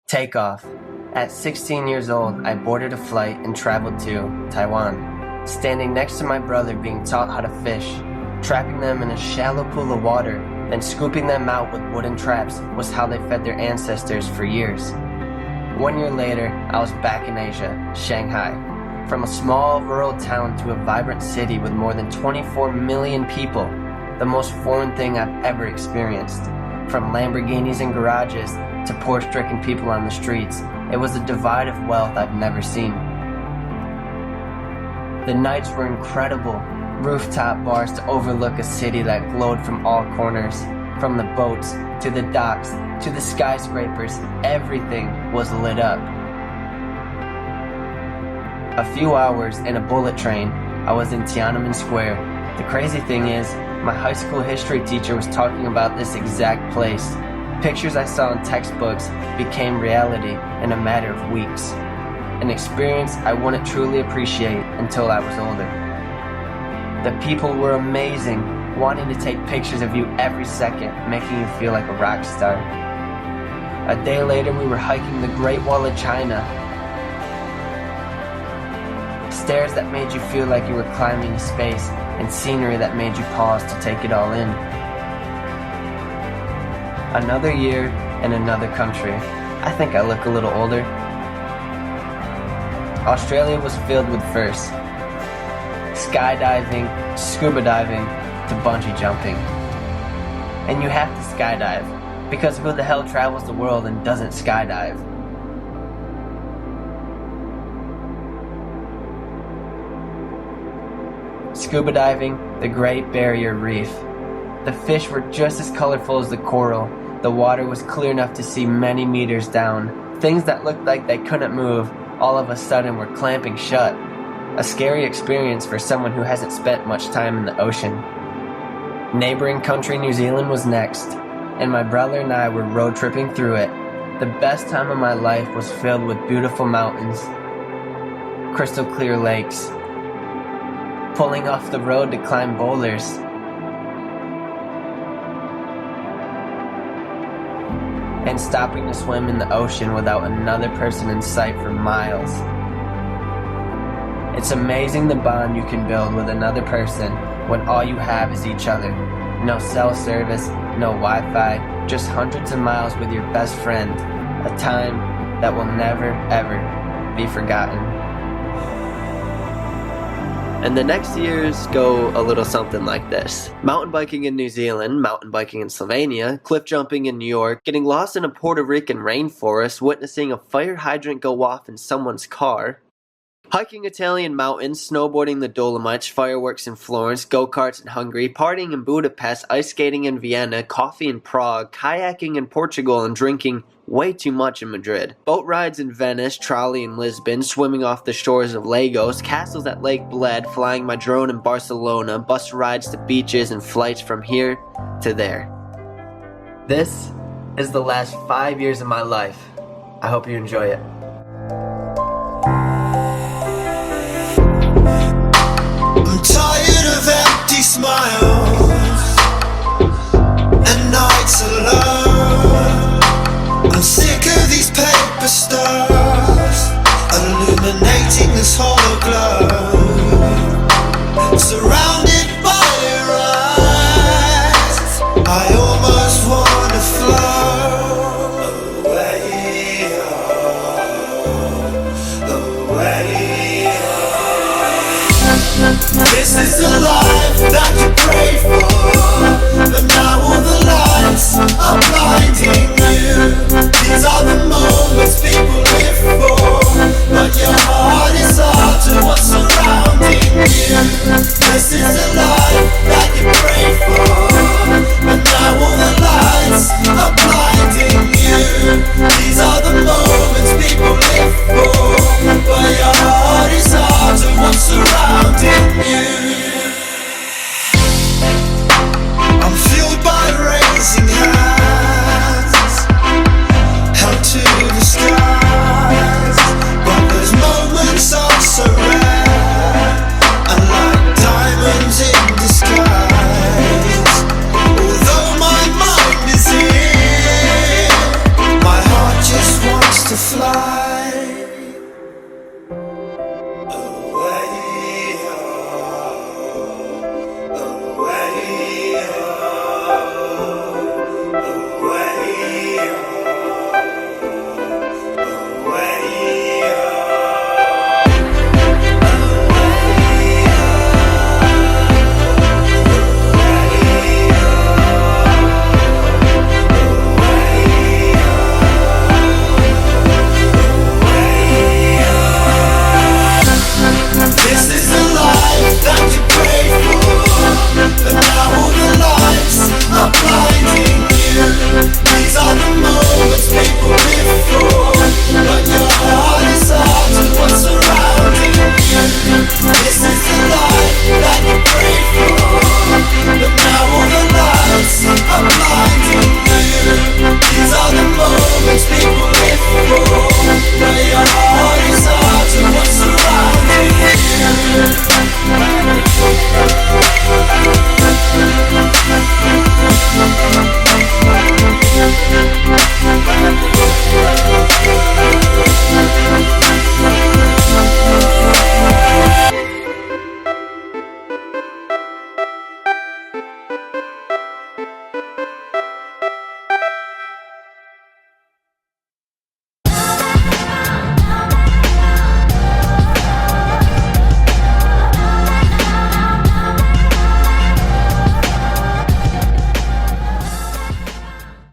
Takeoff. At 16 years old, I boarded a flight and traveled to Taiwan, standing next to my brother being taught how to fish. Trapping them in a shallow pool of water, then scooping them out with wooden traps was how they fed their ancestors for years. 1 year later, I was back in Asia, Shanghai. From a small rural town to a vibrant city with more than 24 million people, the most foreign thing I've ever experienced. From Lamborghinis in garages to poor-stricken people on the streets, it was a divide of wealth I've never seen. The nights were incredible. Rooftop bars to overlook a city that glowed from all corners. From the boats, to the docks, to the skyscrapers, everything was lit up. A few hours in a bullet train, I was in Tiananmen Square. The crazy thing is, my high school history teacher was talking about this exact place. Pictures I saw in textbooks became reality in a matter of weeks. An experience I wouldn't truly appreciate until I was older. The people were amazing, wanting to take pictures of you every second, making you feel like a rock star. A day later, we were hiking the Great Wall of China. Stairs that made you feel like you were climbing to space, and scenery that made you pause to take it all in. Another year in another country. I think I look a little older. Australia was filled with firsts. Skydiving, scuba diving, to bungee jumping. And you have to skydive, because who the hell travels the world and doesn't skydive? Scuba diving, the Great Barrier Reef. The fish were just as colorful as the coral. The water was clear enough to see many meters down. Things that looked like they couldn't move, all of a sudden were clamping shut. A scary experience for someone who hasn't spent much time in the ocean. Neighboring country New Zealand was next, and my brother and I were road tripping through it. The best time of my life was filled with beautiful mountains, crystal clear lakes, pulling off the road to climb boulders, and stopping to swim in the ocean without another person in sight for miles. It's amazing the bond you can build with another person when all you have is each other. No cell service, no Wi-Fi, just hundreds of miles with your best friend. A time that will never, ever be forgotten. And the next years go a little something like this. Mountain biking in New Zealand, mountain biking in Slovenia, cliff jumping in New York, getting lost in a Puerto Rican rainforest, witnessing a fire hydrant go off in someone's car, hiking Italian mountains, snowboarding the Dolomites, fireworks in Florence, go-karts in Hungary, partying in Budapest, ice skating in Vienna, coffee in Prague, kayaking in Portugal, and drinking way too much in Madrid. Boat rides in Venice, trolley in Lisbon, swimming off the shores of Lagos, castles at Lake Bled, flying my drone in Barcelona, bus rides to beaches and flights from here to there. This is the last 5 years of my life. I hope you enjoy it. I'm tired of empty smiles and nights alone. I'm sick of these paper stars illuminating this hollow globe. Surrounded by your eyes, I almost wanna float away, away. This is the life that you pray for, but now all the lights are blinding you. These are the moments people live for, but your heart is hard to what's surrounding you. This is the life that you pray for, but now all the lights are blinding you. These are the moments people live for, but your heart is hard to what's surrounding you. I'm fueled by raising hands, held to fly.